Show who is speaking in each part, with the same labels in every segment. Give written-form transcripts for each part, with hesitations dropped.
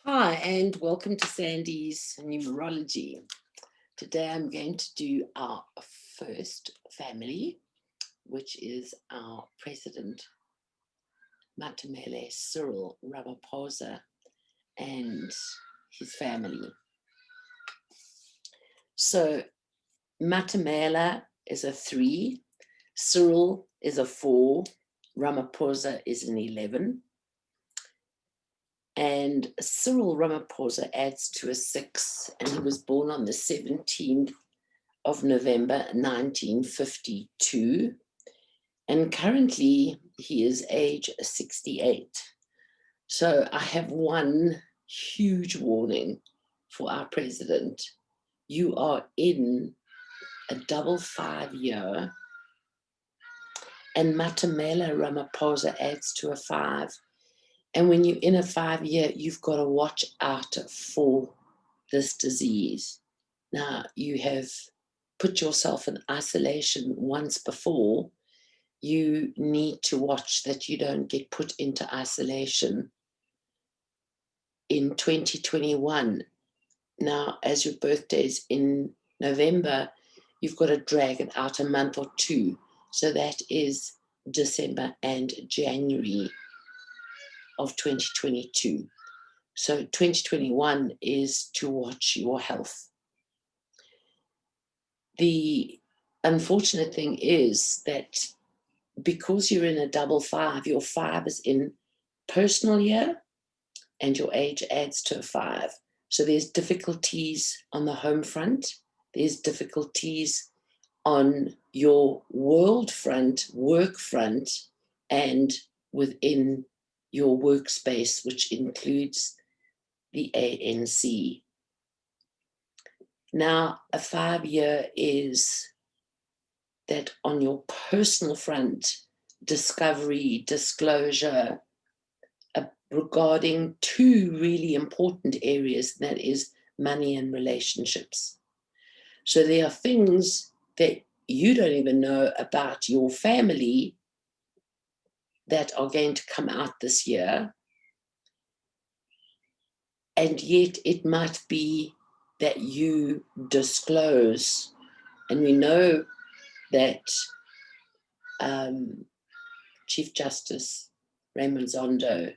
Speaker 1: Hi, and welcome to Sandy's Numerology. Today I'm going to do our first family, which is our President Matamele Cyril Ramaphosa and his family. So Matamela is a 3, Cyril is a 4, Ramaphosa is an 11. And Cyril Ramaphosa adds to a 6, and he was born on the 17th of November 1952, and currently he is age 68. So I have one huge warning for our president. You are in a double 5 year, and Matamela Ramaphosa adds to a 5. And when you're in a 5 year, you've got to watch out for this disease. Now, you have put yourself in isolation once before. You need to watch that you don't get put into isolation in 2021. Now, as your birthday is in November, you've got to drag it out a month or two. So that is December and January of 2022. So 2021 is to watch your health. The unfortunate thing is that because you're in a double 5, your 5 is in personal year and your age adds to a 5. So there's difficulties on the home front, there's difficulties on your world front, work front, and within your workspace, which includes the ANC. Now, a 5 year is that on your personal front, discovery, disclosure, regarding 2 really important areas, that is money and relationships. So there are things that you don't even know about your family that are going to come out this year, and yet it might be that you disclose. And we know that Chief Justice Raymond Zondo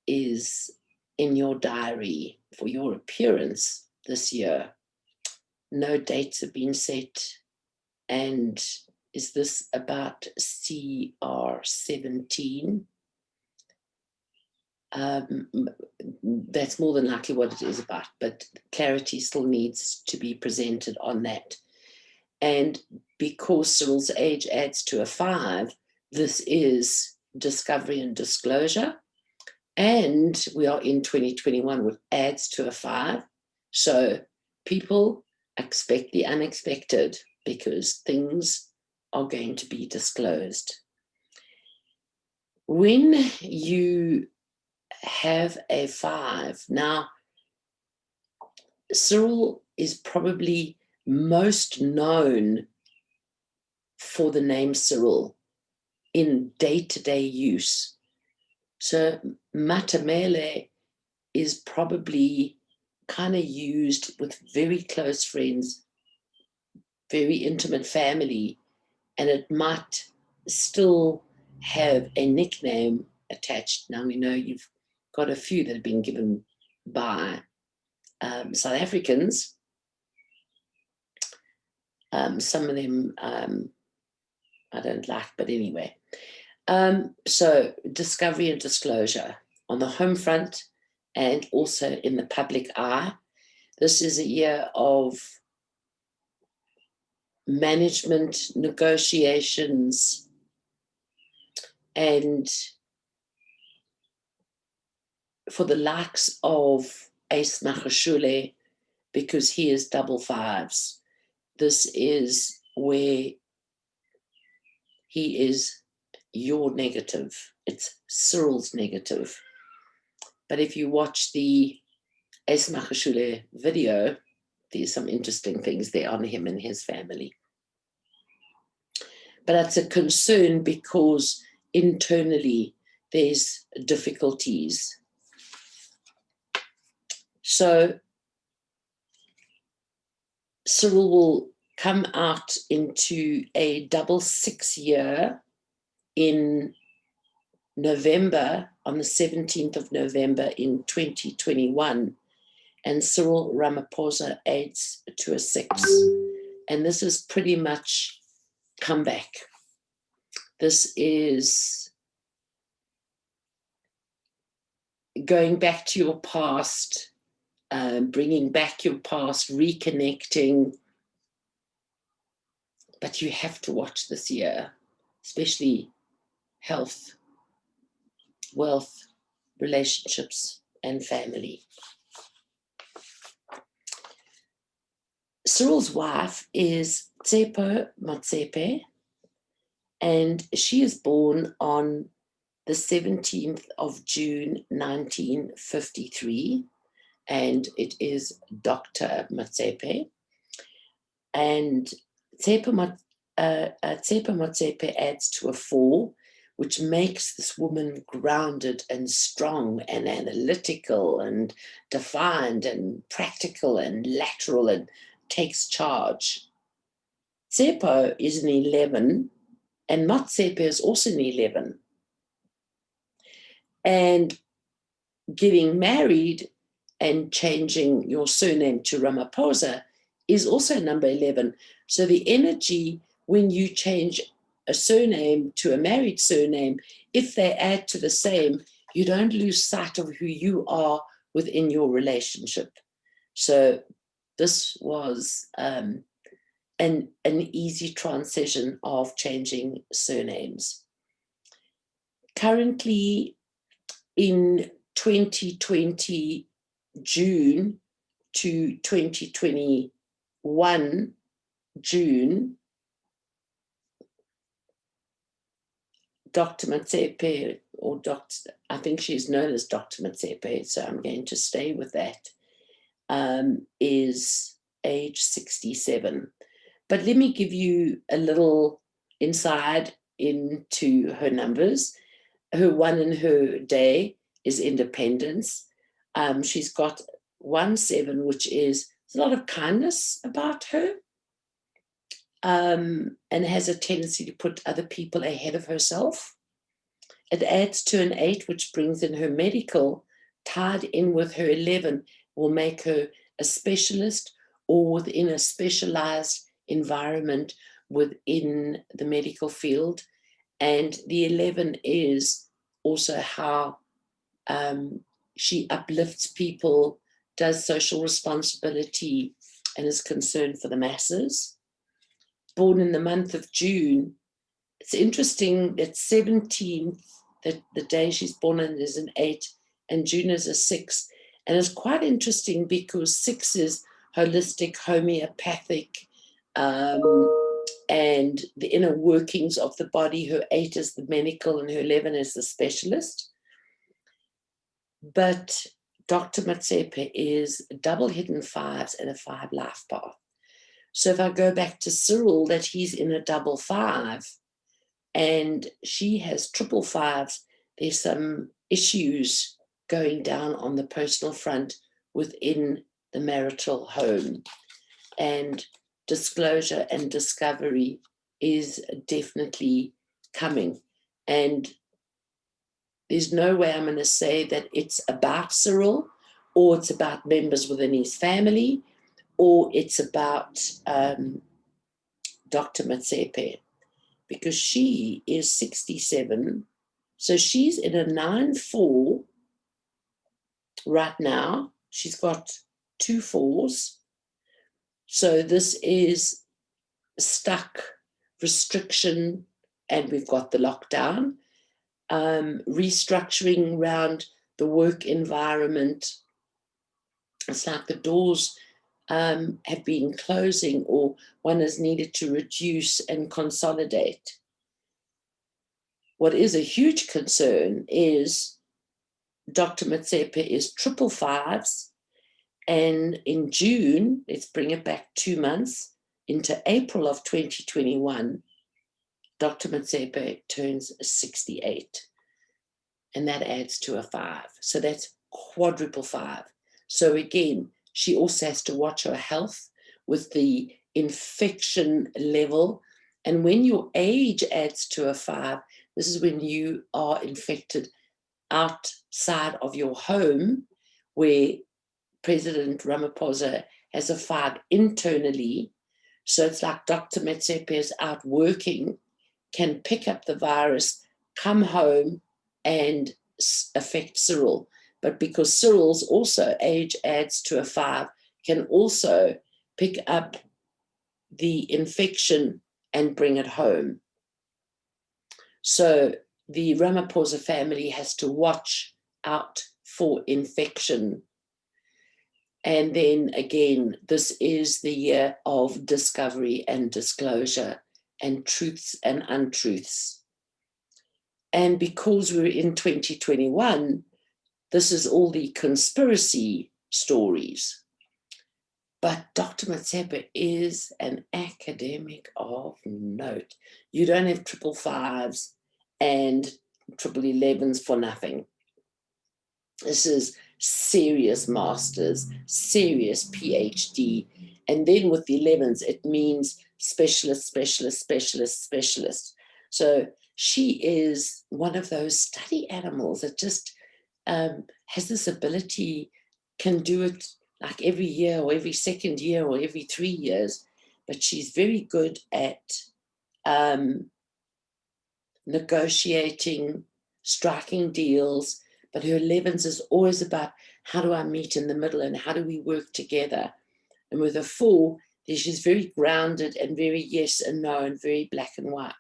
Speaker 1: is in your diary for your appearance this year. No dates have been set. And is this about CR17? That's more than likely what it is about, but clarity still needs to be presented on that. And because Cyril's age adds to a 5, this is discovery and disclosure. And we are in 2021, which adds to a 5. So people expect the unexpected because things are going to be disclosed. When you have a 5, now Cyril is probably most known for the name Cyril in day-to-day use. So Matamele is probably kind of used with very close friends, very intimate family, and it might still have a nickname attached. Now we know you've got a few that have been given by South Africans. Some of them I don't like, but anyway. So discovery and disclosure on the home front and also in the public eye. This is a year of management, negotiations, and for the likes of Ace Mahashule, because he is double 5s, this is where he is your negative. It's Cyril's negative. But if you watch the Ace Mahashule video, there's some interesting things there on him and his family. But that's a concern because internally there's difficulties. So Cyril will come out into a double 6 year in November, on the 17th of November in 2021, and Cyril Ramaphosa adds to a 6. And this is pretty much comeback. This is going back to your past, bringing back your past, reconnecting. But you have to watch this year, especially health, wealth, relationships, and family. Cyril's wife is Tsepo Motsepe, and she is born on the 17th of June, 1953, and it is Dr. Motsepe. And Tsepo Motsepe adds to a 4, which makes this woman grounded and strong and analytical and defined and practical and lateral and takes charge. Tsepo is an 11, and Motsepe is also an 11. And getting married and changing your surname to Ramaphosa is also number 11. So the energy when you change a surname to a married surname, if they add to the same, you don't lose sight of who you are within your relationship. So this was an easy transition of changing surnames. Currently in 2020 June to 2021 June, Dr. Motsepe, or I think she's known as Dr. Motsepe, so I'm going to stay with that, is age 67. But let me give you a little insight into her numbers. Her 1 in her day is independence. She's got 1-7, which is a lot of kindness about her, and has a tendency to put other people ahead of herself. It adds to an 8, which brings in her medical, tied in with her 11, will make her a specialist or within a specialized environment within the medical field. And the 11 is also how she uplifts people, does social responsibility, and is concerned for the masses. Born in the month of June, it's interesting that 17th, that the day she's born in, is an 8, and June is a 6. And it's quite interesting because 6 is holistic, homeopathic, and the inner workings of the body. Her 8 is the medical, and her 11 is the specialist. But Dr. Motsepe is double hidden 5s and a 5 life path. So if I go back to Cyril, that he's in a double 5 and she has triple 5s, there's some issues going down on the personal front within the marital home. And disclosure and discovery is definitely coming. And there's no way I'm going to say that it's about Cyril, or it's about members within his family, or it's about Dr. Motsepe, because she is 67. So she's in a 9-4 right now. She's got 2 4s. So this is stuck, restriction, and we've got the lockdown, restructuring around the work environment. It's like the doors have been closing, or one has needed to reduce and consolidate. What is a huge concern is Dr. Motsepe is triple 5s, and in June, let's bring it back 2 months, into April of 2021, Dr. Motsepe turns 68, and that adds to a 5. So that's quadruple 5. So again, she also has to watch her health with the infection level. And when your age adds to a 5, this is when you are infected outside of your home, where President Ramaphosa has a 5 internally. So it's like Dr. Motsepe is out working, can pick up the virus, come home and affect Cyril. But because Cyril's also age adds to a 5, can also pick up the infection and bring it home. So the Ramaphosa family has to watch out for infection. And then again, this is the year of discovery and disclosure and truths and untruths. And because we're in 2021, this is all the conspiracy stories. But Dr. Motshepe is an academic of note. You don't have 555s and 1111s for nothing. This is serious masters, serious PhD. And then with the 11s, it means specialist, specialist, specialist, specialist. So she is one of those study animals that just has this ability, can do it like every year or every second year or every 3 years, but she's very good at negotiating, striking deals. But her 11s is always about how do I meet in the middle and how do we work together. And with a 4, she's very grounded and very yes and no and very black and white.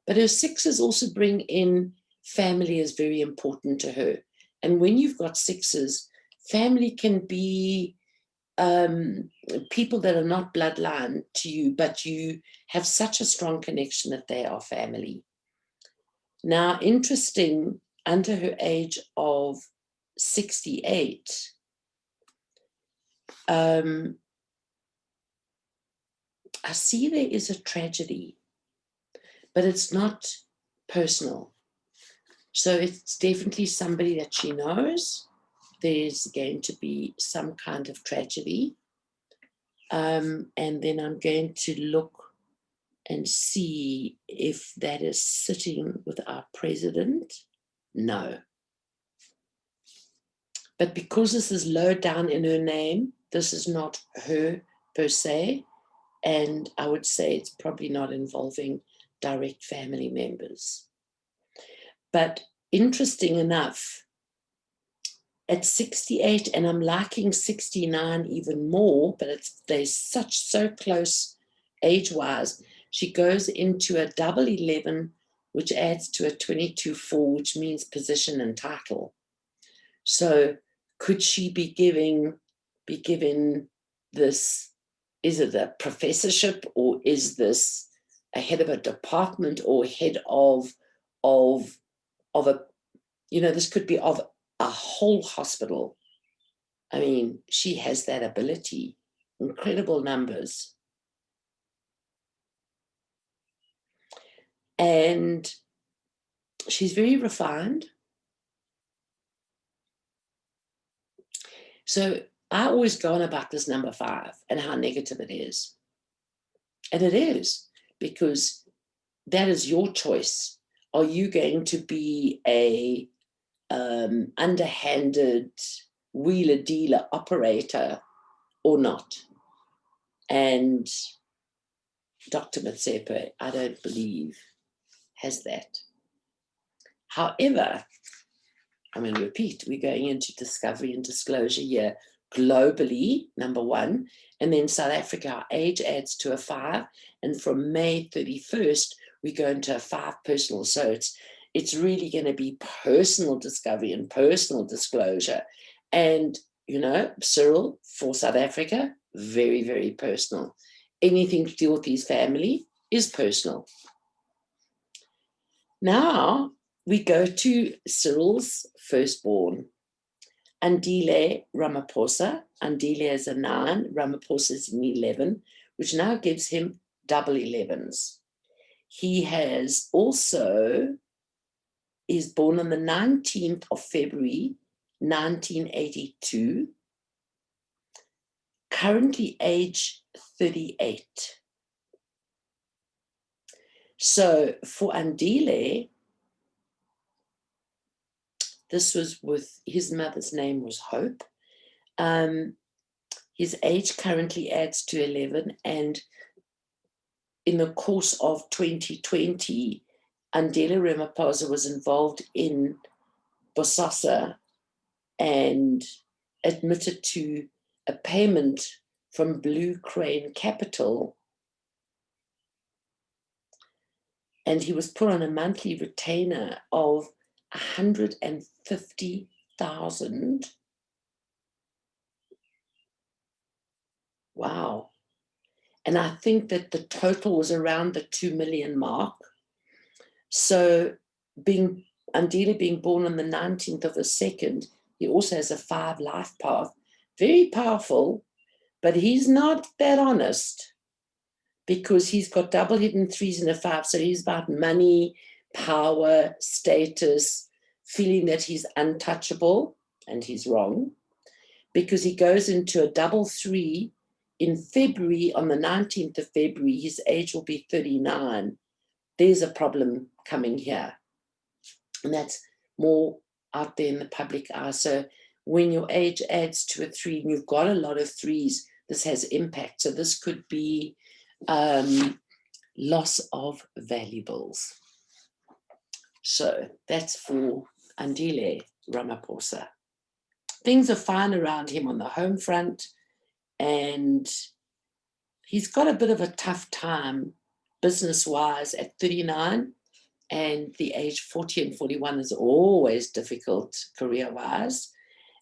Speaker 1: But her 6s also bring in family is very important to her. And when you've got 6s, family can be people that are not bloodline to you, but you have such a strong connection that they are family. Now, interesting, under her age of 68, I see there is a tragedy, but it's not personal. So it's definitely somebody that she knows. There's going to be some kind of tragedy. And then I'm going to look and see if that is sitting with our president. No. But because this is low down in her name, this is not her per se. And I would say it's probably not involving direct family members. But interesting enough, at 68, and I'm liking 69 even more, but they're so close age-wise, she goes into a double 11, which adds to a 22-4, which means position and title. So could she be given this, is it a professorship, or is this a head of a department, or head of a, this could be of a whole hospital. I mean, she has that ability, incredible numbers. And she's very refined. So I always go on about this number 5 and how negative it is. And it is, because that is your choice. Are you going to be a underhanded wheeler dealer operator or not? And Dr. Motsepe, I don't believe, has that. However, I'm going to repeat, we're going into discovery and disclosure year globally, number 1, and then South Africa, our age adds to a 5, and from May 31st, we go into a 5 personal. So it's really going to be personal discovery and personal disclosure. And, Cyril, for South Africa, very, very personal. Anything to do with his family is personal. Now, we go to Cyril's firstborn, Andile Ramaphosa. Andile is a 9, Ramaphosa is an 11, which now gives him double 11s. He is born on the 19th of February, 1982, currently age 38. So for Andile, this was with his mother's name was Hope. His age currently adds to 11, and in the course of 2020, Andile Ramaphosa was involved in Bosasa and admitted to a payment from Blue Crane Capital, and he was put on a monthly retainer of 150,000. Wow. And I think that the total was around the 2 million mark. So Andile being born on the 19th of the 2nd, he also has a 5 life path. Very powerful, but he's not that honest, because he's got double hidden 3s and a 5. So he's about money, power, status, feeling that he's untouchable, and he's wrong, because he goes into a double 3 in February. On the 19th of February, his age will be 39. There's a problem coming here. And that's more out there in the public eye. So when your age adds to a 3 and you've got a lot of 3s, this has impact. So this could be loss of valuables. So that's for Andile Ramaphosa. Things are fine around him on the home front, and he's got a bit of a tough time business-wise at 39, and the age 40 and 41 is always difficult career-wise.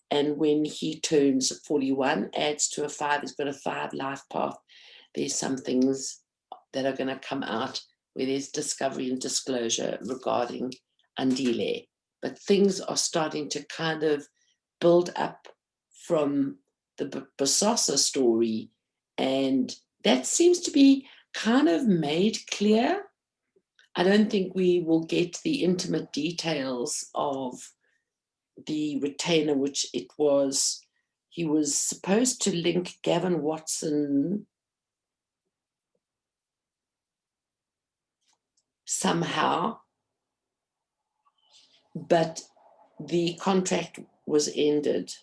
Speaker 1: And when he turns 41, adds to a 5, he's got a 5 life path. There's some things that are going to come out where there's discovery and disclosure regarding Andile. But things are starting to kind of build up from the Bosasa story, and that seems to be kind of made clear. I don't think we will get the intimate details of the retainer, which it was. He was supposed to link Gavin Watson somehow, but the contract was ended.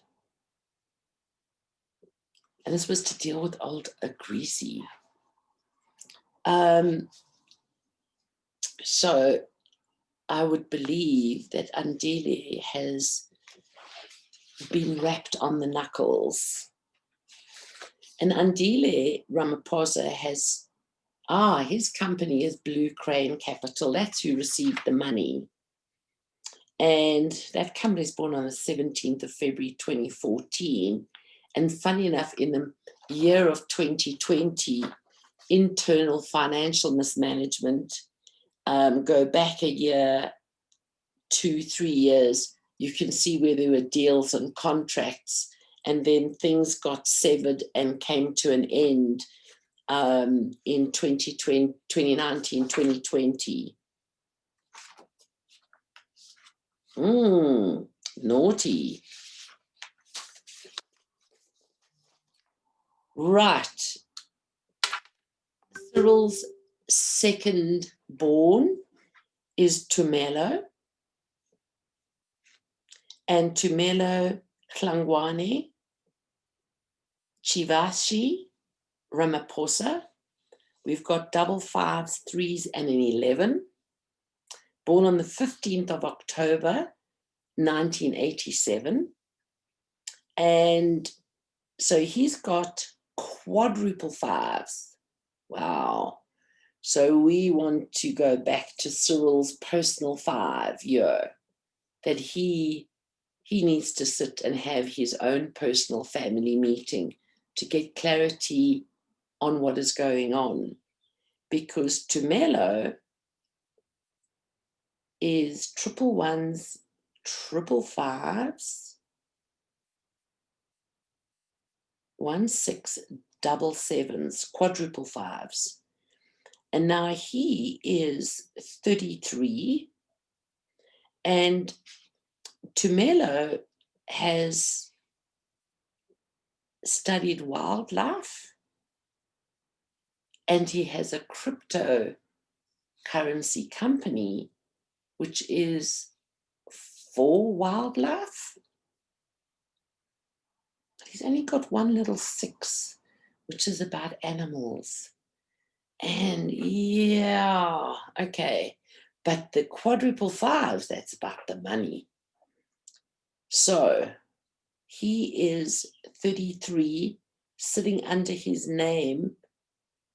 Speaker 1: And this was to deal with old Agrisi. So I would believe that Andile has been wrapped on the knuckles. And Andile Ramaphosa has, his company is Blue Crane Capital. That's who received the money. And that company was born on the 17th of February, 2014. And funny enough, in the year of 2020, internal financial mismanagement, go back a year, 2-3 years, you can see where there were deals and contracts, and then things got severed and came to an end in 2019, 2020. Naughty. Right. Cyril's second born is Tumelo, and Tumelo Klangwane Chivashi Ramaphosa. We've got double 5s, 3s, and an 11. Born on the 15th of October, 1987. And so he's got quadruple 5s. Wow. So we want to go back to Cyril's personal 5 year, that he needs to sit and have his own personal family meeting to get clarity on what is going on. Because Tumelo is 111s, 555s, 1677s, quadruple 5s. And now he is 33, and Tumelo has studied wildlife, and he has a cryptocurrency company which is for wildlife. But he's only got one little 6, which is about animals. And yeah, okay. But the quadruple 5s, that's about the money. So he is 33, sitting under his name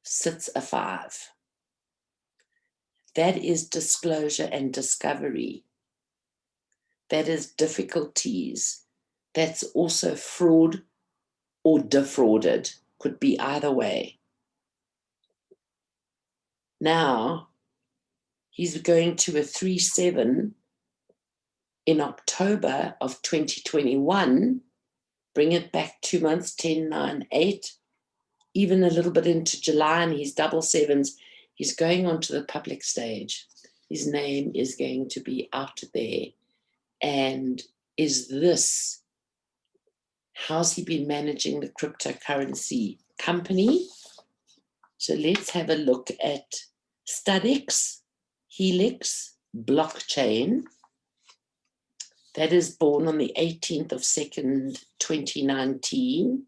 Speaker 1: sits a 5. That is disclosure and discovery. That is difficulties. That's also fraud or defrauded. Could be either way. Now, he's going to a 3-7 in October of 2021. Bring it back 2 months, 10, 9, 8, even a little bit into July, and he's double 7s. He's going onto the public stage. His name is going to be out there. And is this, how's he been managing the cryptocurrency company? So let's have a look at Studix, Helix, blockchain. That is born on the 18th of 2nd, 2019.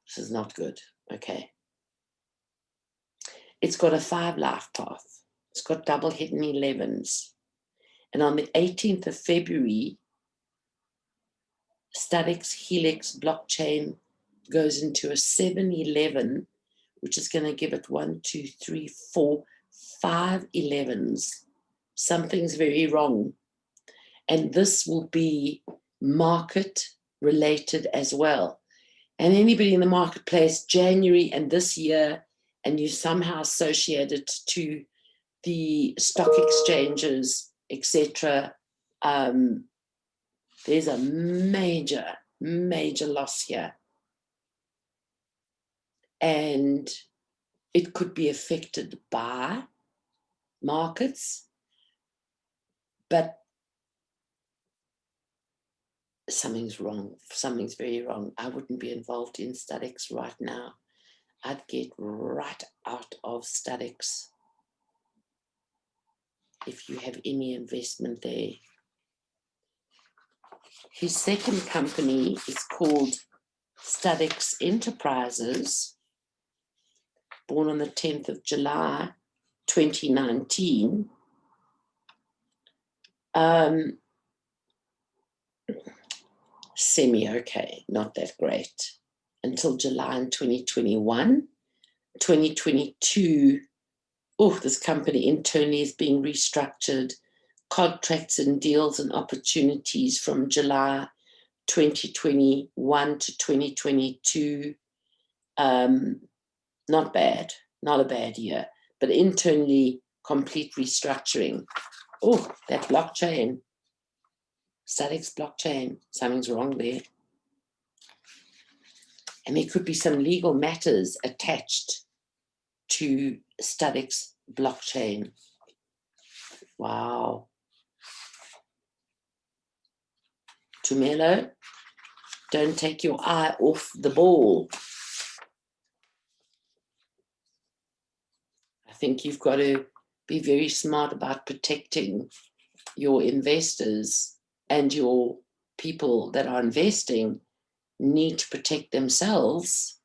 Speaker 1: This is not good. Okay. It's got a 5 life path. It's got double hidden 11s. And on the 18th of February, Studix Helix blockchain goes into a 7-11, which is going to give it 1, 2, 3, 4, 5 11s. Something's very wrong. And this will be market related as well. And anybody in the marketplace, January and this year, and you somehow associate it to the stock exchanges, etc., there's a major, major loss here. And it could be affected by markets, but something's wrong. Something's very wrong. I wouldn't be involved in Studix right now. I'd get right out of Studix if you have any investment there. His second company is called Studix Enterprises, born on the 10th of July, 2019. Semi-okay, not that great. Until July in 2021. 2022, this company internally is being restructured. Contracts and deals and opportunities from July 2021 to 2022. Not bad, not a bad year, but internally complete restructuring. That blockchain, Studix blockchain, something's wrong there. And there could be some legal matters attached to Studix blockchain. Wow. Tumelo, don't take your eye off the ball. I think you've got to be very smart about protecting your investors, and your people that are investing need to protect themselves.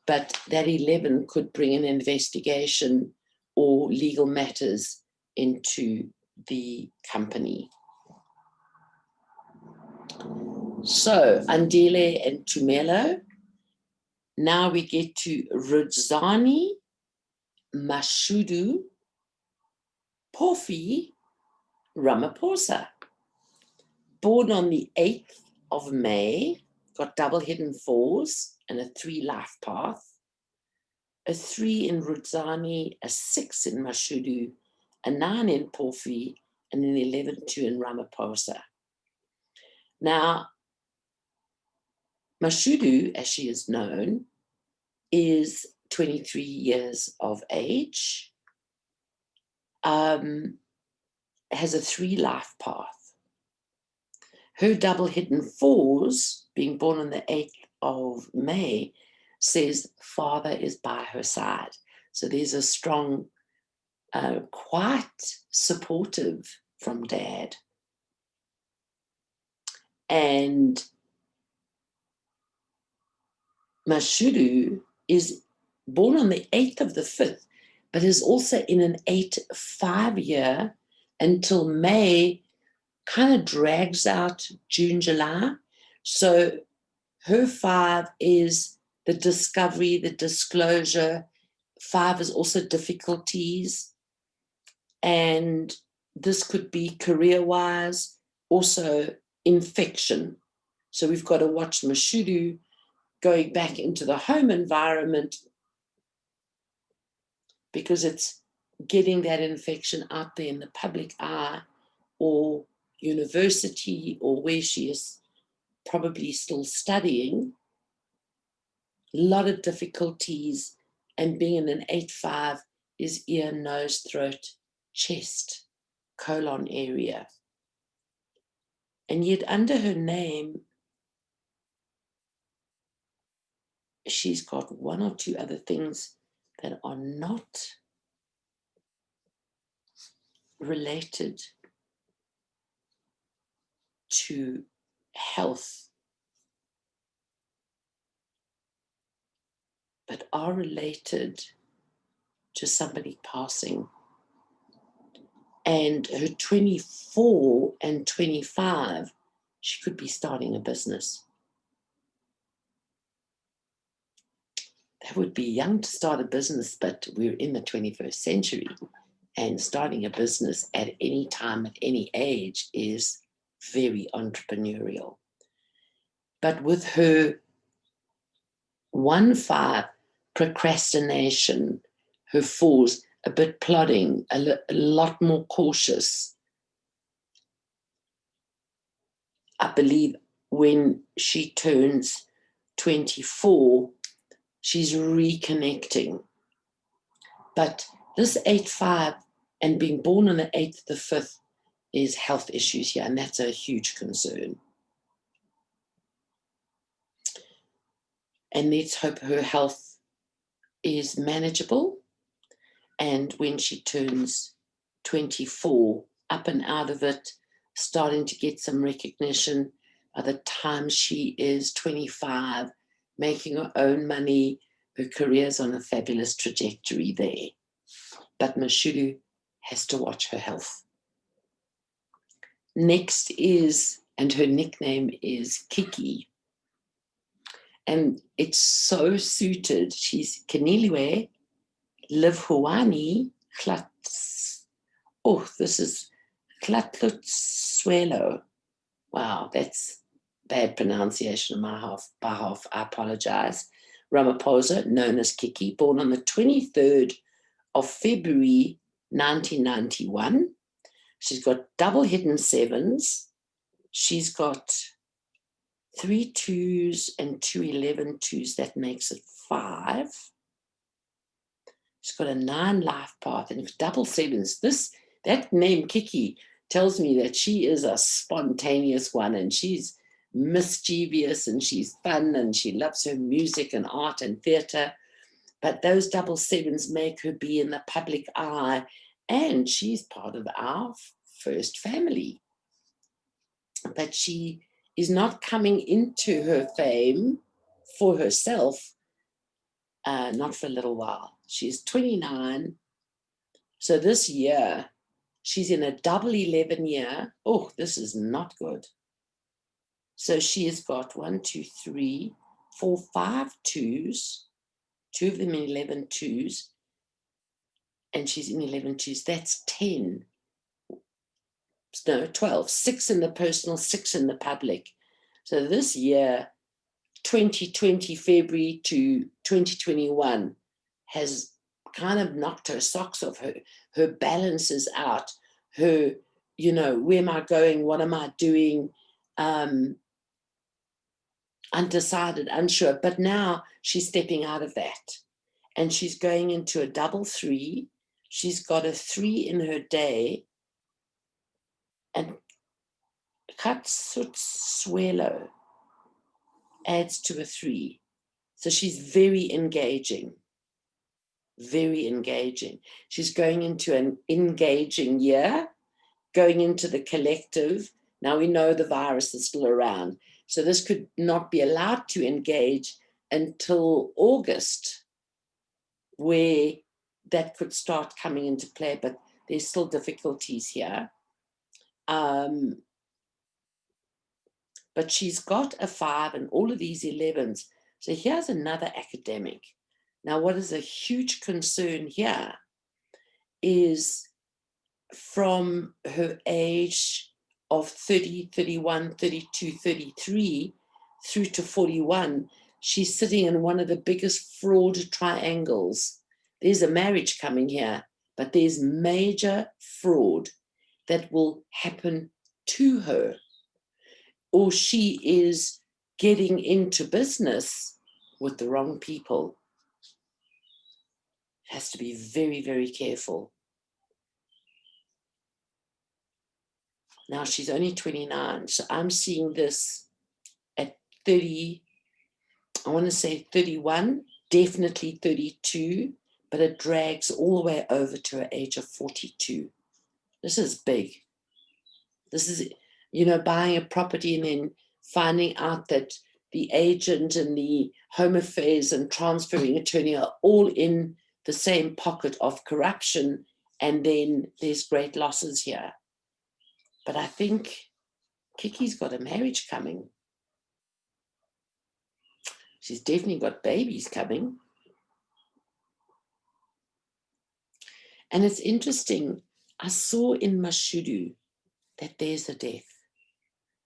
Speaker 1: But that 11 could bring an investigation or legal matters into the company. So, Andile and Tumelo. Now we get to Rudzani, Mashudu, Ramaphosa. Born on the 8th of May, got double hidden 4s and a 3 life path. A 3 in Rudzani, a 6 in Mashudu, a 9 in Porfi, and an 11-2 in Ramaphosa. Now, Mashudu, as she is known, is 23 years of age, has a 3 life path. Her double hidden fours, being born on the 8th of May, says father is by her side. So there's a strong, quite supportive from dad. And Mashudu is born on the 8th of the 5th, but is also in an 8-5 year until May, kind of drags out June, July. So her 5 is the discovery, the disclosure. 5 is also difficulties. And this could be career-wise, also infection. So we've got to watch Mashudu going back into the home environment, because it's getting that infection out there in the public eye, or university, or where she is probably still studying. A lot of difficulties, and being in an 8-5 is ear, nose, throat, chest, colon area. And yet under her name, she's got one or two other things that are not related to health, but are related to somebody passing. And her 24 and 25, she could be starting a business. That would be young to start a business, but we're in the 21st century, and starting a business at any time, at any age, is very entrepreneurial. But with her 1-5 procrastination, her 4s a bit plodding, a lot more cautious. I believe when she turns 24, she's reconnecting. But this 8-5 and being born on the 8th, the 5th, is health issues here, and that's a huge concern. And let's hope her health is manageable. And when she turns 24, up and out of it, starting to get some recognition. By the time she is 25, making her own money, her career's on a fabulous trajectory there. But Mashudu has to watch her health. Next is, and her nickname is Kiki. And it's so suited. She's Keneilwe, Liv Huani, this is Tlatlutswelo. Wow, that's bad pronunciation on my behalf. I apologize. Ramaphosa, known as Kiki, born on the 23rd of February 1991. She's got double hidden 7s. She's got 3 2s and 2 11 2s. That makes it 5. She's got a 9 life path and double 7s. That name Kiki tells me that she is a spontaneous one, and she's mischievous, and she's fun, and she loves her music and art and theatre. But those double 7s make her be in the public eye, and she's part of our first family. But she is not coming into her fame for herself, not for a little while. She's 29. So this year, she's in a double 11 year. Oh, this is not good. So she has got 1, 2, 3, 4, 5 2s, 2 of them in 11 2s, and she's in 11 2s. That's 10. No, 12. 6 in the personal, 6 in the public. So this year, 2020 February to 2021, has kind of knocked her socks off. Her balance is out. Her, where am I going? What am I doing? Undecided, unsure. But now she's stepping out of that, and she's going into a double 3. She's got a 3 in her day, and Katsutswelo adds to a 3. So she's very engaging. Very engaging. She's going into an engaging year, going into the collective. Now we know the virus is still around. So this could not be allowed to engage until August, where that could start coming into play, but there's still difficulties here. But she's got a 5 and all of these 11s. So here's another academic. Now, what is a huge concern here is from her age of 30, 31, 32, 33 through to 41, she's sitting in one of the biggest fraud triangles. There's a marriage coming here, but there's major fraud that will happen to her, or she is getting into business with the wrong people. Has to be very, very careful. Now she's only 29, so I'm seeing this at 30, I want to say 31, definitely 32, but it drags all the way over to her age of 42. This is big. This is, you know, buying a property and then finding out that the agent and the home affairs and transferring attorney are all in the same pocket of corruption, and then there's great losses here. But I think Kiki's got a marriage coming. She's definitely got babies coming. And it's interesting, I saw in Mashudu that there's a death.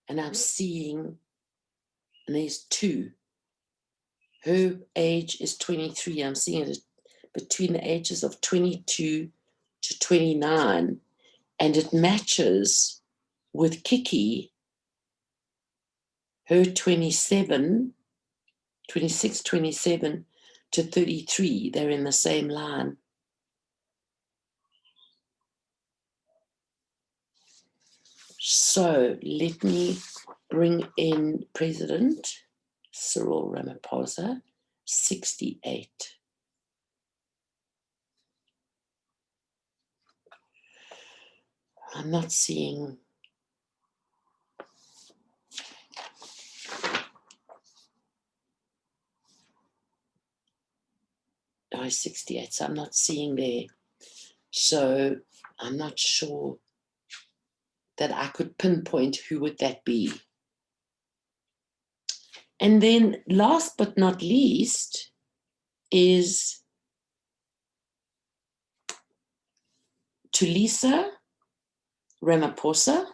Speaker 1: And I'm seeing, and there's 2. Her age is 23. I'm seeing it between the ages of 22 to 29. And it matches with Kiki, her 27, 26, 27 to 33. They're in the same line. So let me bring in President Cyril Ramaphosa, 68. I'm not seeing. Oh, 68, so I'm not seeing there. So I'm not sure that I could pinpoint who would that be. And then last but not least is Tulisa Ramaphosa.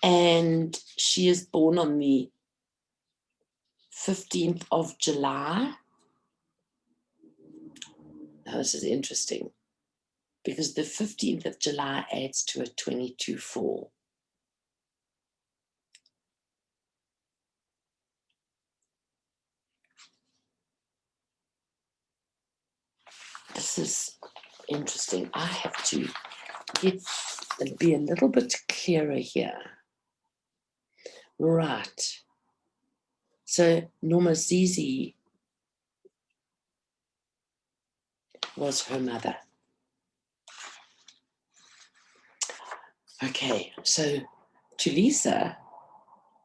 Speaker 1: And she is born on the 15th of July. Now this is interesting, because the 15th of July adds to a 22-4. This is interesting. I have to be a little bit clearer here. Right. So Norma Zizi was her mother. Okay, so Tulisa,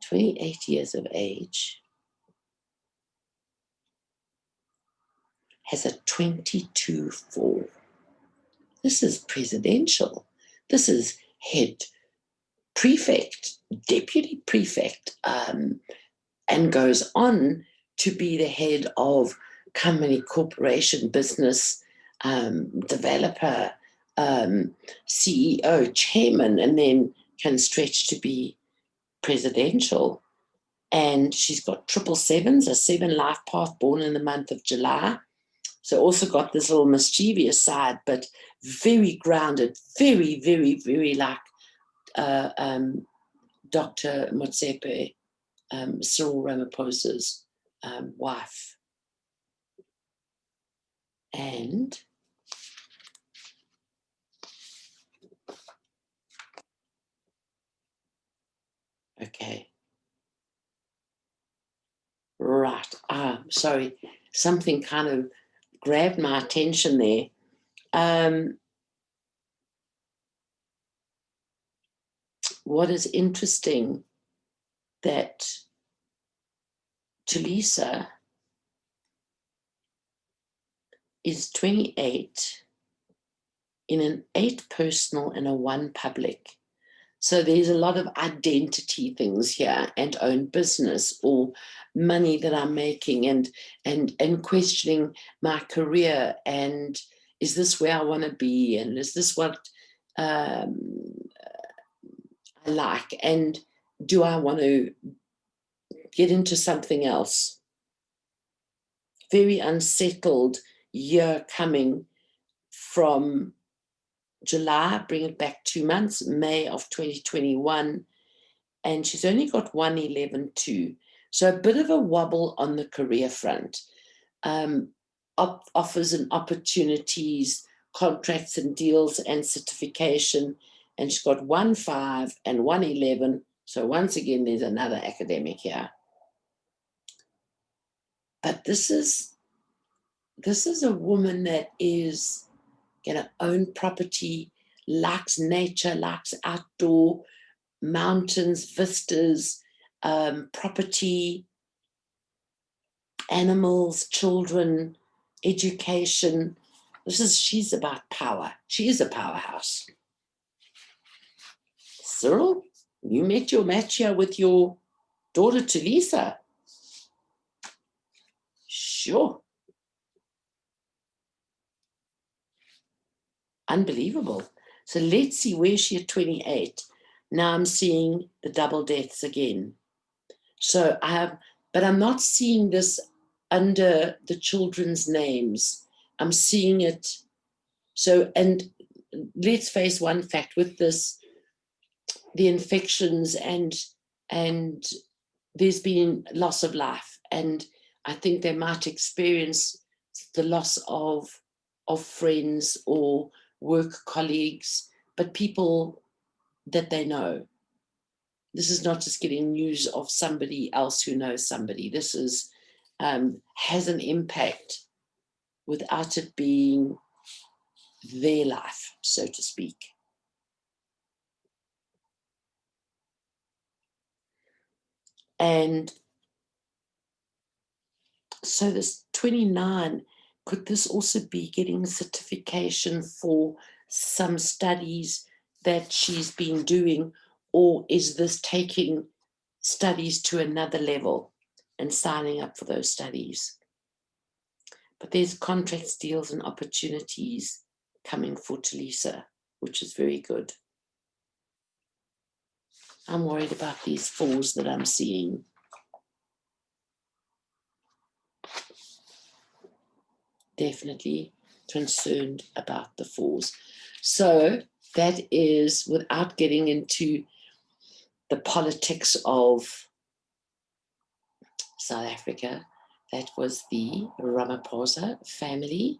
Speaker 1: 28 years of age, has a 22-4. This is presidential. This is head prefect, deputy prefect, and goes on to be the head of company, corporation, business, developer, CEO, chairman, and then can stretch to be presidential. And she's got 777s, a 7 life path, born in the month of July. So also got this little mischievous side, but very grounded, very, very, very like Dr. Motsepe, Cyril Ramaphosa's wife. And Okay. Right. Sorry. Something kind of grabbed my attention there. What is interesting that Tulisa is 28 in an 8 personal and a 1 public. So there's a lot of identity things here, and own business or money that I'm making, and questioning my career, and is this where I want to be, and is this what I like, and do I want to get into something else? Very unsettled year coming from July, bring it back 2 months, May of 2021, and she's only got 111.2. So a bit of a wobble on the career front. Offers and opportunities, contracts and deals and certification, and she's got 1.5 and 1.11. So once again, there's another academic here. But this is a woman that is going to own property, likes nature, likes outdoor, mountains, vistas, property, animals, children, education. She's about power. She is a powerhouse. Cyril, you met your match here with your daughter, Tulisa. Sure. Unbelievable. So let's see, where is she at 28? Now I'm seeing the double deaths again. So but I'm not seeing this under the children's names. I'm seeing it. So, and let's face one fact with this, the infections and there's been loss of life. And I think they might experience the loss of friends or work colleagues, but people that they know. This is not just getting news of somebody else who knows somebody. This is has an impact without it being their life, so to speak. And so this 29, could this also be getting certification for some studies that she's been doing, or is this taking studies to another level and signing up for those studies? But there's contracts, deals, and opportunities coming for Tulisa, which is very good. I'm worried about these 4s that I'm seeing. Definitely concerned about the 4s. So that is, without getting into the politics of South Africa, that was the Ramaphosa family.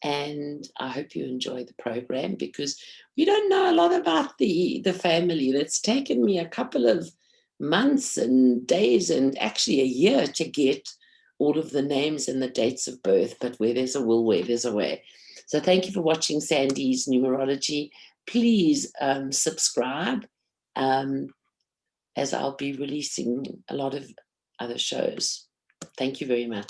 Speaker 1: And I hope you enjoy the program, because we don't know a lot about the family. That's taken me a couple of months and days and actually a year to get all of the names and the dates of birth. But where there's a will, where there's a way. So thank you for watching Sandy's Numerology. Please subscribe, as I'll be releasing a lot of other shows. Thank you very much.